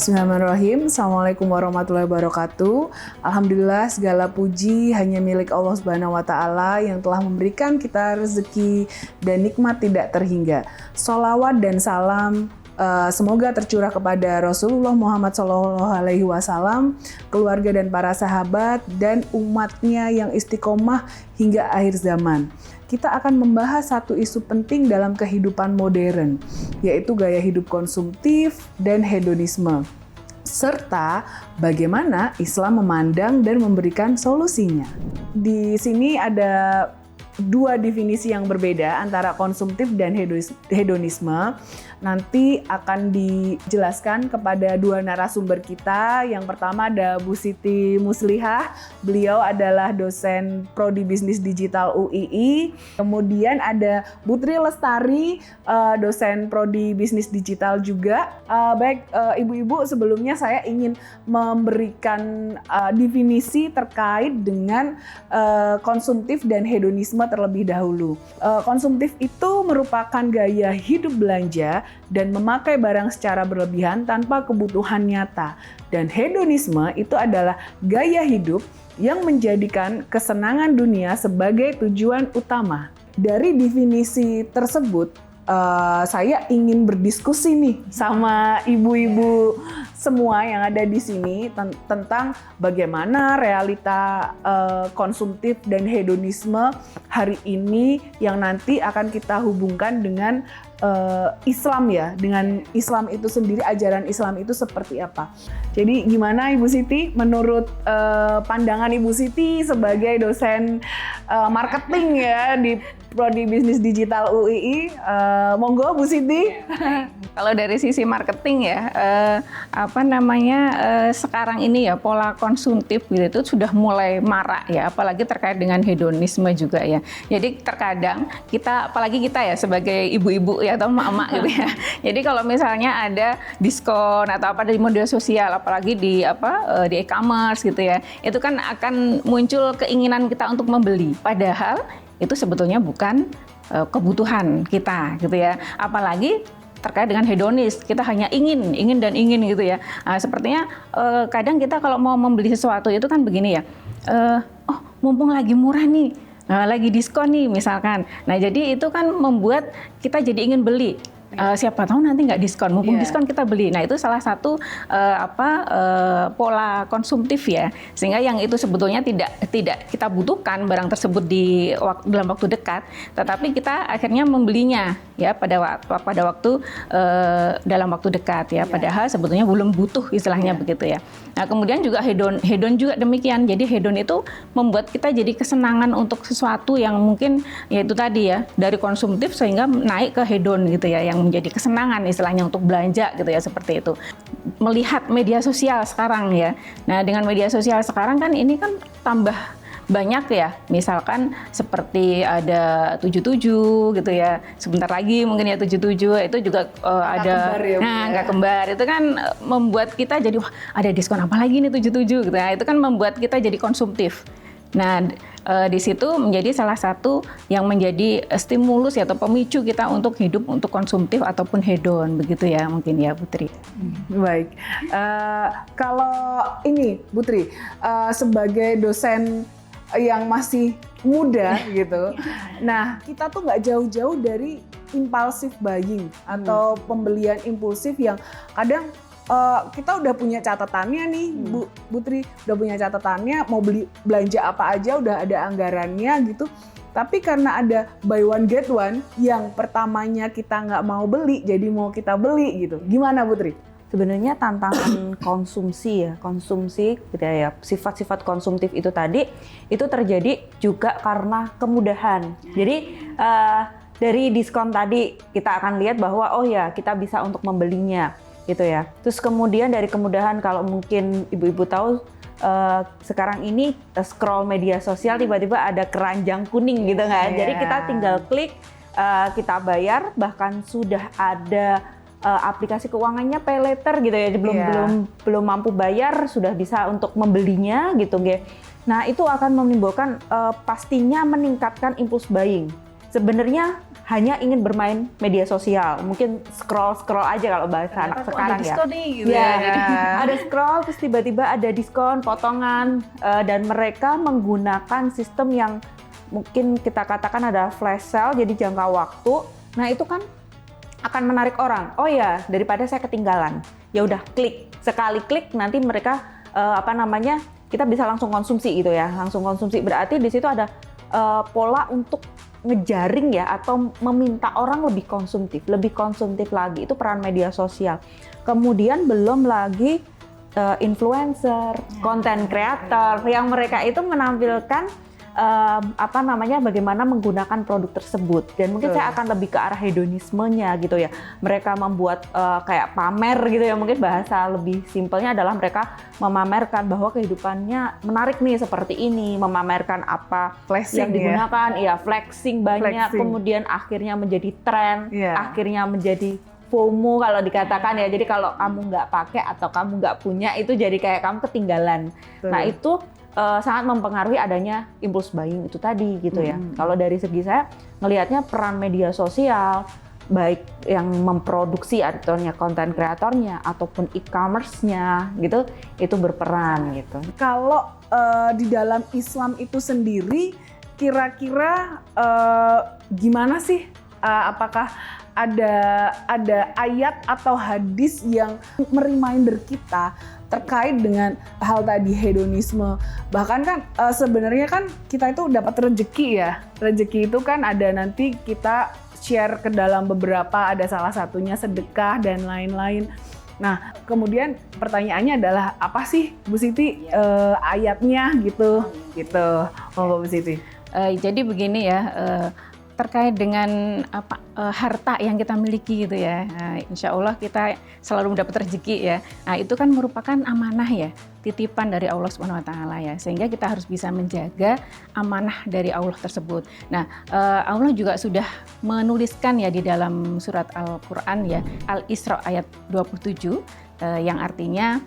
Bismillahirrahmanirrahim. Assalamualaikum warahmatullahi wabarakatuh. Alhamdulillah segala puji hanya milik Allah Subhanahu wa Ta'ala yang telah memberikan kita rezeki dan nikmat tidak terhingga. Sholawat dan salam semoga tercurah kepada Rasulullah Muhammad SAW, keluarga dan para sahabat, dan umatnya yang istiqomah hingga akhir zaman. Kita akan membahas satu isu penting dalam kehidupan modern, yaitu gaya hidup konsumtif dan hedonisme, serta bagaimana Islam memandang dan memberikan solusinya. Di sini ada dua definisi yang berbeda antara konsumtif dan hedonisme. Nanti akan dijelaskan kepada dua narasumber kita. Yang pertama ada Bu Siti Muslihah. Beliau adalah dosen Prodi Bisnis Digital UII. Kemudian ada Putri Lestari, dosen Prodi Bisnis Digital juga. Baik ibu-ibu, sebelumnya saya ingin memberikan definisi terkait dengan konsumtif dan hedonisme terlebih dahulu. Konsumtif itu merupakan gaya hidup belanja dan memakai barang secara berlebihan tanpa kebutuhan nyata. Dan hedonisme itu adalah gaya hidup yang menjadikan kesenangan dunia sebagai tujuan utama. Dari definisi tersebut, saya ingin berdiskusi nih sama ibu-ibu semua yang ada di sini tentang bagaimana realita konsumtif dan hedonisme hari ini yang nanti akan kita hubungkan dengan Islam ya, dengan Islam itu sendiri, ajaran Islam itu seperti apa. Jadi gimana Ibu Siti, menurut pandangan Ibu Siti sebagai dosen marketing ya di Prodi Bisnis Digital UII, monggo Bu Siti. Kalau dari sisi marketing ya, sekarang ini ya pola konsumtif gitu itu sudah mulai marak ya, apalagi terkait dengan hedonisme juga ya. Jadi terkadang kita, apalagi kita ya sebagai ibu-ibu ya atau emak-emak gitu ya. Jadi kalau misalnya ada diskon atau apa di media sosial, apalagi di e-commerce gitu ya, itu kan akan muncul keinginan kita untuk membeli. Padahal itu sebetulnya bukan kebutuhan kita gitu ya. Apalagi terkait dengan hedonis, kita hanya ingin gitu ya. Nah, sepertinya kadang kita kalau mau membeli sesuatu itu kan begini ya, mumpung lagi murah nih, lagi diskon nih misalkan. Nah jadi itu kan membuat kita jadi ingin beli. Siapa tahu nanti nggak diskon, mumpung diskon kita beli. Nah itu salah satu pola konsumtif ya, sehingga yang itu sebetulnya tidak kita butuhkan barang tersebut dalam waktu dekat, tetapi kita akhirnya membelinya ya pada waktu dalam waktu dekat ya, padahal sebetulnya belum butuh istilahnya begitu ya. Nah kemudian juga hedon juga demikian. Jadi hedon itu membuat kita jadi kesenangan untuk sesuatu yang mungkin ya itu tadi ya, dari konsumtif sehingga naik ke hedon gitu ya, yang menjadi kesenangan istilahnya untuk belanja gitu ya, seperti itu. Melihat media sosial sekarang ya. Nah, dengan media sosial sekarang kan ini kan tambah banyak ya. Misalkan seperti ada 77 gitu ya. Sebentar lagi mungkin ya 77 itu juga ada nggak kembar. Itu kan membuat kita jadi wah, ada diskon apa lagi nih 77 gitu. Nah, itu kan membuat kita jadi konsumtif. Nah, di situ menjadi salah satu yang menjadi stimulus ya, atau pemicu kita untuk hidup untuk konsumtif ataupun hedon, begitu ya mungkin ya Putri. Baik, kalau ini Putri sebagai dosen yang masih muda gitu, nah kita tuh nggak jauh-jauh dari impulsive buying atau pembelian impulsif yang kadang kita udah punya catatannya nih, Bu Putri, udah punya catatannya, mau belanja apa aja udah ada anggarannya gitu. Tapi karena ada buy one get one, yang pertamanya kita nggak mau beli, jadi mau kita beli gitu. Gimana Putri? Sebenarnya tantangan konsumsi gitu ya, sifat-sifat konsumtif itu tadi, itu terjadi juga karena kemudahan. Jadi dari diskon tadi kita akan lihat bahwa oh ya kita bisa untuk membelinya gitu ya. Terus kemudian dari kemudahan, kalau mungkin ibu-ibu tahu sekarang ini scroll media sosial tiba-tiba ada keranjang kuning gitu kan. Jadi kita tinggal klik, kita bayar, bahkan sudah ada aplikasi keuangannya pay later gitu ya. Belum mampu bayar sudah bisa untuk membelinya gitu. Nah, itu akan menimbulkan pastinya meningkatkan impulse buying. sebenarnya hanya ingin bermain media sosial, mungkin scroll aja kalau bahasa anak sekarang ya. Diskon nih, gitu Ya, ya. ada scroll terus tiba-tiba ada diskon, potongan, dan mereka menggunakan sistem yang mungkin kita katakan ada flash sale, jadi jangka waktu. Nah itu kan akan menarik orang. Oh ya, daripada saya ketinggalan, ya udah klik, sekali klik nanti mereka kita bisa langsung konsumsi gitu ya, langsung konsumsi. Berarti di situ ada pola untuk ngejaring ya, atau meminta orang lebih konsumtif lagi. Itu peran media sosial. Kemudian belum lagi influencer, content creator yang mereka itu menampilkan bagaimana menggunakan produk tersebut, dan mungkin saya akan lebih ke arah hedonismenya gitu ya. Mereka membuat kayak pamer gitu ya, mungkin bahasa lebih simpelnya adalah mereka memamerkan bahwa kehidupannya menarik nih seperti ini, memamerkan apa Flexing yang digunakan, flexing banyak, kemudian akhirnya menjadi tren, akhirnya menjadi FOMO kalau dikatakan ya. Jadi kalau kamu nggak pakai atau kamu nggak punya, itu jadi kayak kamu ketinggalan. Nah itu sangat mempengaruhi adanya impulse buying itu tadi gitu ya. Kalau dari segi saya ngelihatnya peran media sosial, baik yang memproduksi artinya konten kreatornya ataupun e-commerce-nya gitu, itu berperan gitu. Kalau di dalam Islam itu sendiri, kira-kira gimana sih? Apakah ada ayat atau hadis yang mereminder kita terkait dengan hal tadi hedonisme? Bahkan kan sebenarnya kan kita itu dapat rezeki ya. Rezeki itu kan ada, nanti kita share ke dalam beberapa, ada salah satunya sedekah dan lain-lain. Nah, kemudian pertanyaannya adalah apa sih Bu Siti ayatnya gitu. Monggo Bu Siti. Jadi begini ya, terkait dengan harta yang kita miliki gitu ya. Nah, insya Allah kita selalu mendapat rezeki ya. Nah, itu kan merupakan amanah ya, titipan dari Allah Subhanahu wa taala ya. Sehingga kita harus bisa menjaga amanah dari Allah tersebut. Nah, Allah juga sudah menuliskan ya di dalam surat Al-Qur'an ya, Al-Isra ayat 27 yang artinya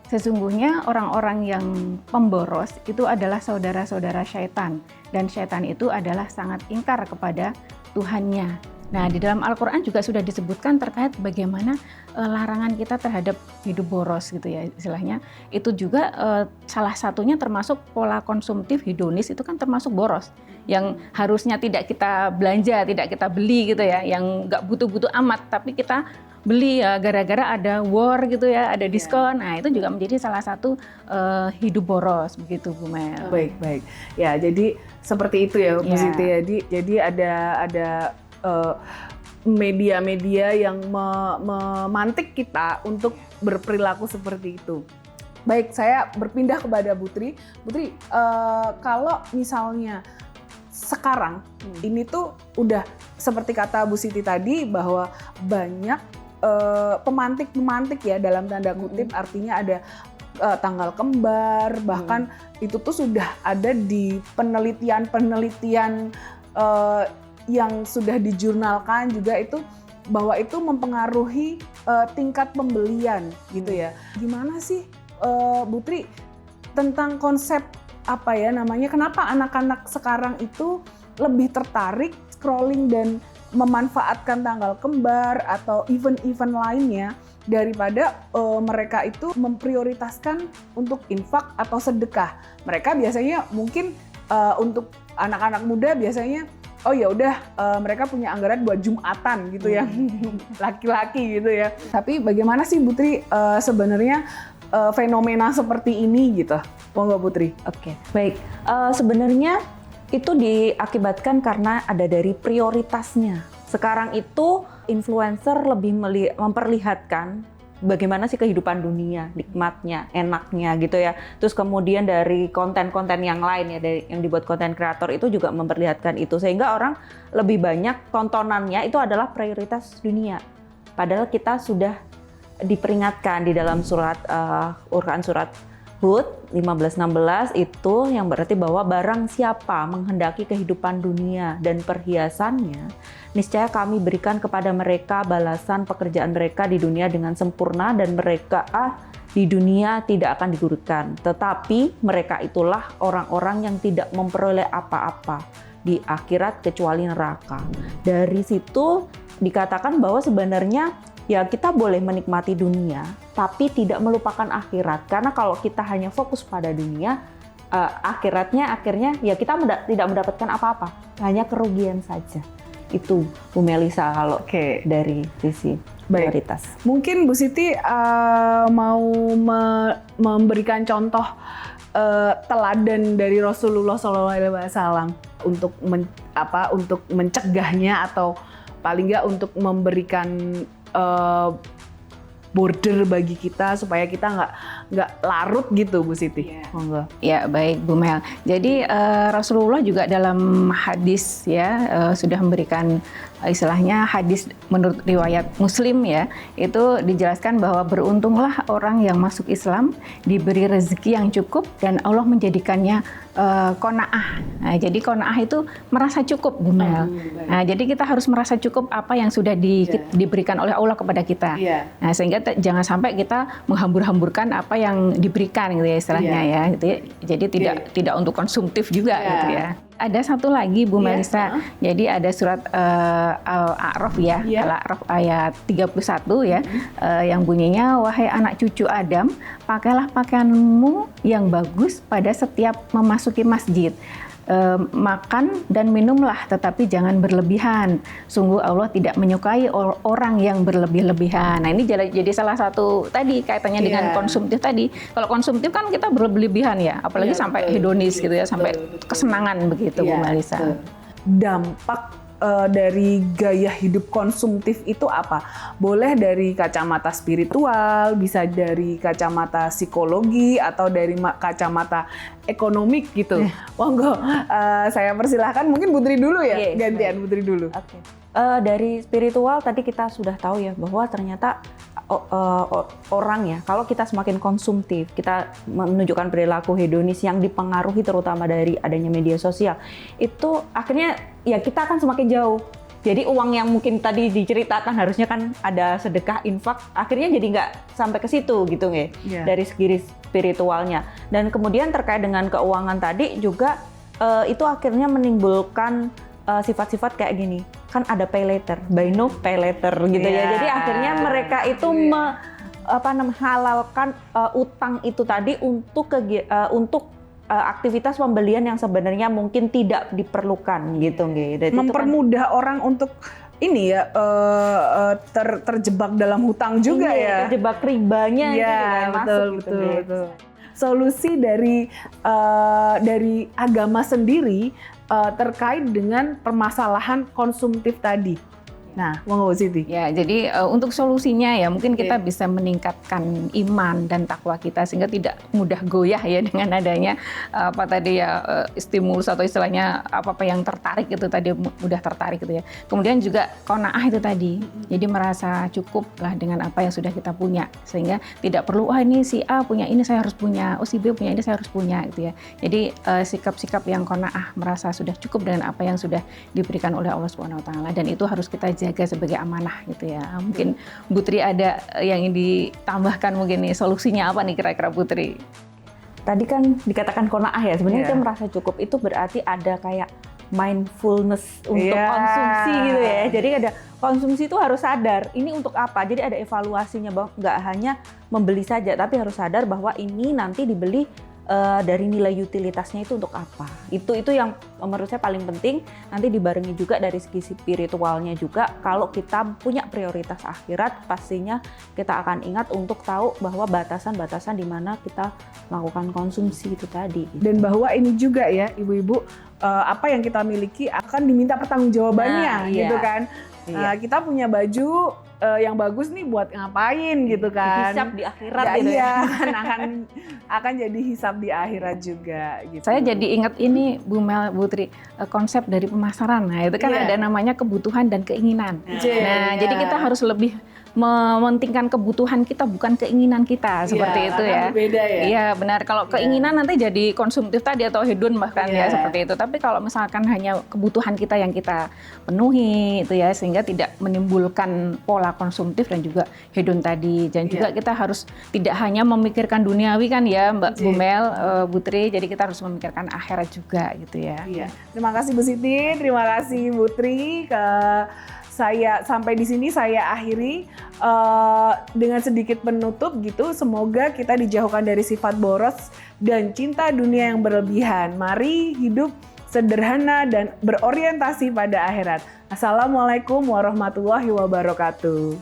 sesungguhnya orang-orang yang pemboros itu adalah saudara-saudara syaitan, dan syaitan itu adalah sangat ingkar kepada Tuhannya. Nah, di dalam Al-Quran juga sudah disebutkan terkait bagaimana larangan kita terhadap hidup boros gitu ya istilahnya. Itu juga salah satunya termasuk pola konsumtif hedonis, itu kan termasuk boros. Yang harusnya tidak kita belanja, tidak kita beli gitu ya, yang nggak butuh-butuh amat, tapi kita beli ya gara-gara ada war gitu ya, ada diskon. Nah, itu juga menjadi salah satu hidup boros begitu Bu Mel. Baik. Ya, jadi seperti itu ya Bu Siti. Jadi ada media-media yang memantik kita untuk berperilaku seperti itu. Baik, saya berpindah kepada Putri. Putri, kalau misalnya sekarang ini tuh udah seperti kata Bu Siti tadi, bahwa banyak pemantik ya dalam tanda kutip, artinya ada tanggal kembar, bahkan itu tuh sudah ada di penelitian yang sudah dijurnalkan juga, itu bahwa itu mempengaruhi tingkat pembelian gitu ya. Gimana sih Putri tentang konsep kenapa anak-anak sekarang itu lebih tertarik scrolling dan memanfaatkan tanggal kembar atau event-event lainnya daripada mereka itu memprioritaskan untuk infak atau sedekah? Mereka biasanya mungkin untuk anak-anak muda biasanya mereka punya anggaran buat Jumatan gitu ya, laki-laki gitu ya. Tapi bagaimana sih Putri sebenarnya fenomena seperti ini gitu? Monggo Putri. Oke, baik. Sebenarnya itu diakibatkan karena ada dari prioritasnya. Sekarang itu influencer lebih memperlihatkan bagaimana sih kehidupan dunia, nikmatnya, enaknya gitu ya. Terus kemudian dari konten-konten yang lain ya, dari yang dibuat konten kreator itu juga memperlihatkan itu, sehingga orang lebih banyak tontonannya itu adalah prioritas dunia. Padahal kita sudah diperingatkan di dalam Quran surat Hud 15:16 itu yang berarti bahwa barang siapa menghendaki kehidupan dunia dan perhiasannya, niscaya kami berikan kepada mereka balasan pekerjaan mereka di dunia dengan sempurna, dan mereka di dunia tidak akan digurutkan. Tetapi mereka itulah orang-orang yang tidak memperoleh apa-apa di akhirat kecuali neraka. Dari situ dikatakan bahwa sebenarnya ya kita boleh menikmati dunia, tapi tidak melupakan akhirat. Karena kalau kita hanya fokus pada dunia, akhirnya ya kita tidak mendapatkan apa-apa, hanya kerugian saja. Itu Bu Melisa kalau dari sisi prioritas. Mungkin Bu Siti mau memberikan contoh teladan dari Rasulullah SAW untuk untuk mencegahnya atau paling nggak untuk memberikan border bagi kita supaya kita nggak larut gitu, Bu Siti. Monggo. Ya, baik Bu Mel. Jadi Rasulullah juga dalam hadis ya sudah memberikan istilahnya hadis menurut riwayat Muslim ya, itu dijelaskan bahwa beruntunglah orang yang masuk Islam diberi rezeki yang cukup dan Allah menjadikannya qanaah. Nah, jadi qanaah itu merasa cukup, Bu Mel. Nah, jadi kita harus merasa cukup apa yang sudah diberikan oleh Allah kepada kita. Nah, sehingga jangan sampai kita menghambur-hamburkan apa yang diberikan gitu ya istilahnya ya. Gitu ya. Jadi tidak untuk konsumtif juga gitu ya. Ada satu lagi Bu Melisa. Jadi ada surat Al-A'raf ya, Al-A'raf ayat 31 ya, yang bunyinya, wahai anak cucu Adam, pakailah pakaianmu yang bagus pada setiap memasuki masjid. Makan dan minumlah, tetapi jangan berlebihan. Sungguh Allah tidak menyukai orang yang berlebih-lebihan. Nah, ini jadi salah satu tadi kaitannya dengan konsumtif tadi. Kalau konsumtif kan kita berlebihan ya, apalagi sampai hedonis gitu ya, sampai kesenangan begitu Bu Melisa. Dampak dari gaya hidup konsumtif itu apa? Boleh dari kacamata spiritual, bisa dari kacamata psikologi, atau dari kacamata ekonomik gitu. Monggo, saya persilahkan. Mungkin Putri dulu ya, gantian Putri dulu. Oke. Dari spiritual tadi kita sudah tahu ya bahwa ternyata orang ya, kalau kita semakin konsumtif, kita menunjukkan perilaku hedonis yang dipengaruhi terutama dari adanya media sosial, itu akhirnya ya kita akan semakin jauh. Jadi uang yang mungkin tadi diceritakan harusnya kan ada sedekah, infak, akhirnya jadi nggak sampai ke situ gitu ya, dari segi spiritualnya. Dan kemudian terkait dengan keuangan tadi juga itu akhirnya menimbulkan sifat-sifat kayak gini, kan ada pay later, buy now pay later gitu ya. Jadi akhirnya mereka itu menghalalkan utang itu tadi untuk aktivitas pembelian yang sebenarnya mungkin tidak diperlukan gitu. Mempermudah orang untuk ini ya terjebak dalam hutang juga ya. Terjebak ribanya betul. Solusi dari agama sendiri terkait dengan permasalahan konsumtif tadi. Nah, monggo Siti. Ya, jadi untuk solusinya ya mungkin kita bisa meningkatkan iman dan takwa kita sehingga tidak mudah goyah ya dengan adanya stimulus atau istilahnya apa yang tertarik itu tadi, mudah tertarik gitu ya. Kemudian juga qanaah itu tadi. Jadi merasa cukup lah dengan apa yang sudah kita punya sehingga tidak perlu ini si A punya ini saya harus punya, si B punya ini saya harus punya gitu ya. Jadi sikap-sikap yang qanaah, merasa sudah cukup dengan apa yang sudah diberikan oleh Allah Subhanahu wa taala, dan itu harus kita jaga sebagai amanah gitu ya. Mungkin Putri ada yang ingin ditambahkan mungkin nih, solusinya apa nih kira-kira Putri? Tadi kan dikatakan qanaah ya, sebenarnya kita merasa cukup itu berarti ada kayak mindfulness untuk konsumsi gitu ya. Jadi ada konsumsi itu harus sadar ini untuk apa. Jadi ada evaluasinya bahwa nggak hanya membeli saja, tapi harus sadar bahwa ini nanti dibeli dari nilai utilitasnya itu untuk apa. Itu yang menurut saya paling penting. Nanti dibarengi juga dari segi spiritualnya juga. Kalau kita punya prioritas akhirat, pastinya kita akan ingat untuk tahu bahwa batasan-batasan di mana kita melakukan konsumsi itu tadi. Dan bahwa ini juga ya, ibu-ibu, apa yang kita miliki akan diminta pertanggungjawabannya, gitu kan. Kita punya baju yang bagus nih buat ngapain gitu kan. Hisab di akhirat gitu ya. akan jadi hisab di akhirat juga gitu. Saya jadi ingat ini Bu Mel, Putri, konsep dari pemasaran. Nah, itu kan ada namanya kebutuhan dan keinginan. Jadi kita harus lebih mementingkan kebutuhan kita, bukan keinginan kita, seperti itu ya. Beda ya. Iya benar. Kalau keinginan nanti jadi konsumtif tadi atau hedon bahkan ya seperti itu. Tapi kalau misalkan hanya kebutuhan kita yang kita penuhi itu ya, sehingga tidak menimbulkan pola pola konsumtif dan juga hedon tadi. Dan juga kita harus tidak hanya memikirkan duniawi kan ya Mbak Bumel, Bu Tri, jadi kita harus memikirkan akhirat juga gitu ya. Iya. Terima kasih Bu Siti, terima kasih Bu Tri. Saya sampai di sini saya akhiri dengan sedikit penutup gitu. Semoga kita dijauhkan dari sifat boros dan cinta dunia yang berlebihan. Mari hidup sederhana dan berorientasi pada akhirat. Assalamualaikum warahmatullahi wabarakatuh.